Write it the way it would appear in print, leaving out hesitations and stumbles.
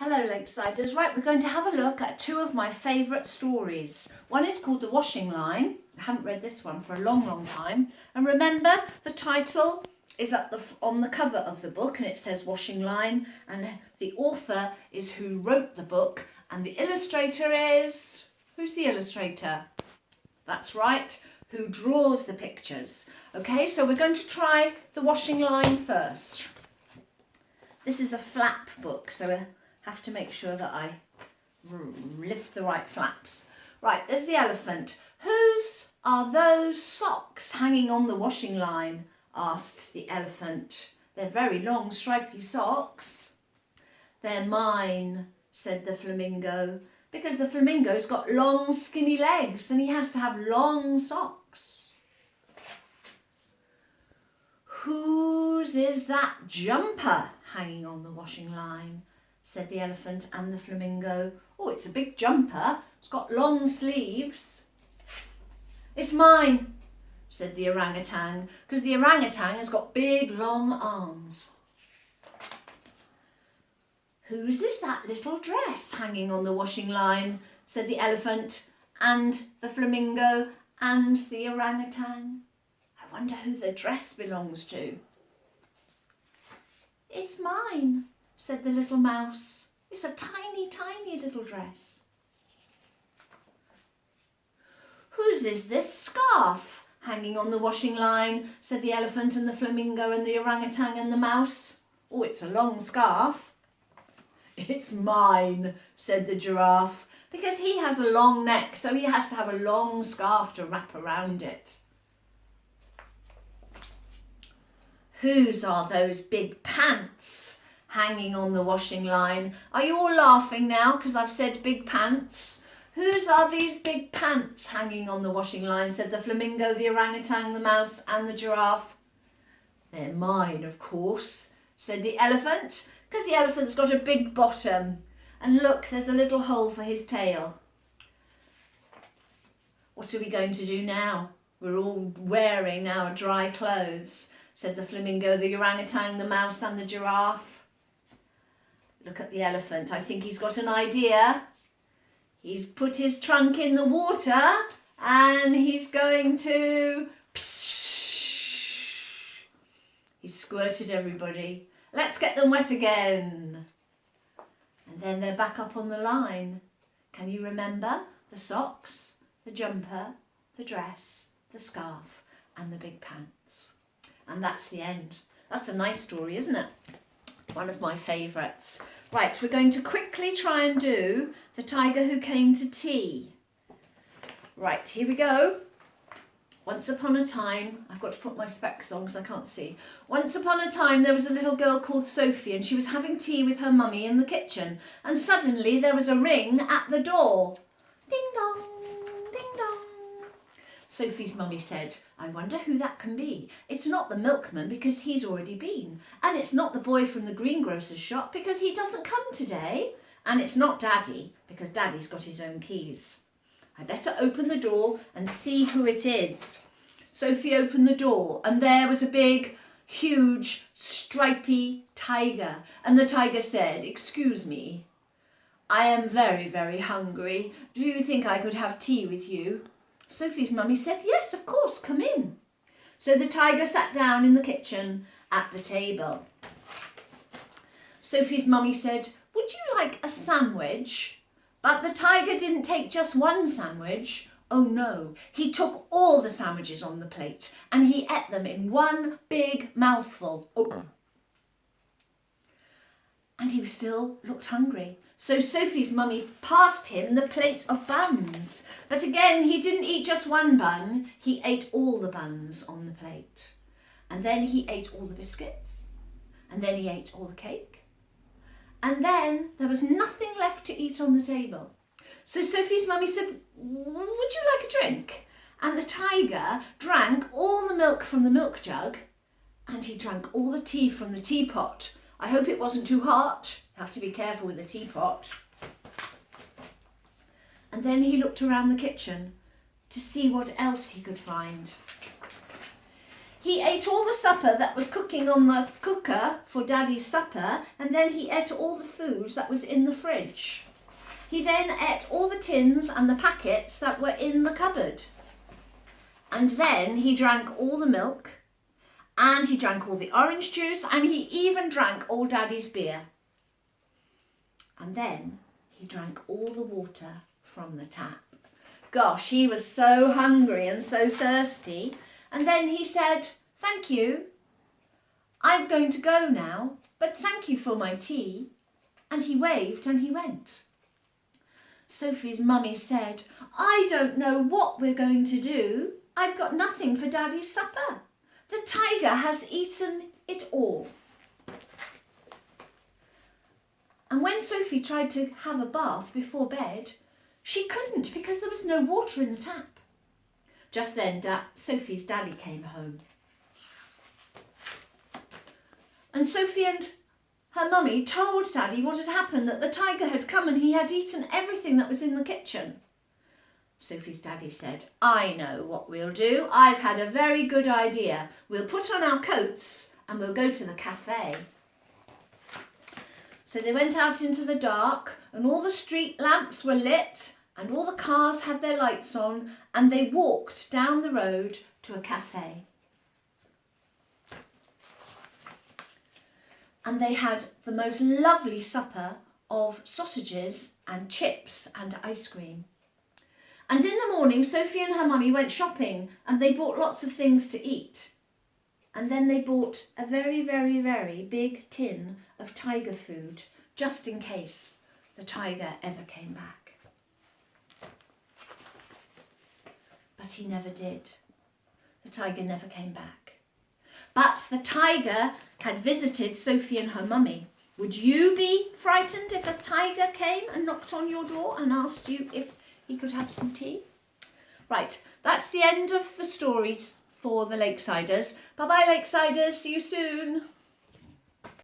Hello Lakesiders. Right, we're going to have a look at two of my favourite stories. One is called The Washing Line. I haven't read this one for a long time. And remember, the title is on the cover of the book and it says Washing Line, and the author is who wrote the book, and the illustrator is... Who's the illustrator? That's right, who draws the pictures. Okay, so we're going to try The Washing Line first. This is a flap book, so I have to make sure that I lift the right flaps. Right, there's the elephant. Whose are those socks hanging on the washing line? Asked the elephant. They're very long, stripy socks. They're mine, said the flamingo, because the flamingo's got long, skinny legs and he has to have long socks. Whose is that jumper hanging on the washing line? Said the elephant and the flamingo. Oh, it's a big jumper. It's got long sleeves. It's mine, said the orangutan, because the orangutan has got big, long arms. Whose is that little dress hanging on the washing line? Said the elephant and the flamingo and the orangutan. I wonder who the dress belongs to. It's mine, said the little mouse. It's a tiny, tiny little dress. Whose is this scarf hanging on the washing line? Said the elephant and the flamingo and the orangutan and the mouse. Oh, it's a long scarf. It's mine, said the giraffe, because he has a long neck, so he has to have a long scarf to wrap around it. Whose are those big pants hanging on the washing line? Are you all laughing now because I've said big pants? Whose are these big pants hanging on the washing line? Said the flamingo, the orangutan, the mouse and the giraffe. They're mine, of course, said the elephant, because the elephant's got a big bottom. And look, there's a little hole for his tail. What are we going to do now? We're all wearing our dry clothes, said the flamingo, the orangutan, the mouse and the giraffe. Look at the elephant. I think he's got an idea. He's put his trunk in the water and he's going to... Psh! He's squirted everybody. Let's get them wet again. And then they're back up on the line. Can you remember the socks, the jumper, the dress, the scarf and the big pants? And that's the end. That's a nice story, isn't it? One of my favourites. Right, we're going to quickly try and do The Tiger Who Came to Tea. Right, here we go. Once upon a time, I've got to put my specs on because I can't see. Once upon a time, there was a little girl called Sophie and she was having tea with her mummy in the kitchen. And suddenly there was a ring at the door. Ding dong, ding dong. Sophie's mummy said, I wonder who that can be. It's not the milkman because he's already been. And it's not the boy from the greengrocer's shop because he doesn't come today. And it's not Daddy because Daddy's got his own keys. I better open the door and see who it is. Sophie opened the door and there was a big, huge, stripy tiger. And the tiger said, excuse me, I am very, very hungry. Do you think I could have tea with you? Sophie's mummy said, yes, of course, come in. So the tiger sat down in the kitchen at the table. Sophie's mummy said, would you like a sandwich? But the tiger didn't take just one sandwich. Oh no, he took all the sandwiches on the plate and he ate them in one big mouthful. Oh. And he still looked hungry. So Sophie's mummy passed him the plate of buns. But again, he didn't eat just one bun. He ate all the buns on the plate. And then he ate all the biscuits. And then he ate all the cake. And then there was nothing left to eat on the table. So Sophie's mummy said, would you like a drink? And the tiger drank all the milk from the milk jug and he drank all the tea from the teapot. I hope it wasn't too hot. You have to be careful with the teapot. And then he looked around the kitchen to see what else he could find. He ate all the supper that was cooking on the cooker for Daddy's supper, and then he ate all the food that was in the fridge. He then ate all the tins and the packets that were in the cupboard. And then he drank all the milk, and he drank all the orange juice, and he even drank all Daddy's beer. And then he drank all the water from the tap. Gosh, he was so hungry and so thirsty. And then he said, "Thank you. I'm going to go now, but thank you for my tea." And he waved and he went. Sophie's mummy said, "I don't know what we're going to do. I've got nothing for Daddy's supper. The tiger has eaten it all." And when Sophie tried to have a bath before bed, she couldn't because there was no water in the tap. Just then, Sophie's daddy came home. And Sophie and her mummy told Daddy what had happened, that the tiger had come and he had eaten everything that was in the kitchen. Sophie's daddy said, "I know what we'll do. I've had a very good idea. We'll put on our coats and we'll go to the cafe." So they went out into the dark, and all the street lamps were lit and all the cars had their lights on, and they walked down the road to a cafe. And they had the most lovely supper of sausages and chips and ice cream. And in the morning, Sophie and her mummy went shopping, and they bought lots of things to eat. And then they bought a very, very, very big tin of tiger food, just in case the tiger ever came back. But he never did. The tiger never came back. But the tiger had visited Sophie and her mummy. Would you be frightened if a tiger came and knocked on your door and asked you if he could have some tea? Right, that's the end of the stories for the Lakesiders. Bye-bye, Lakesiders. See you soon.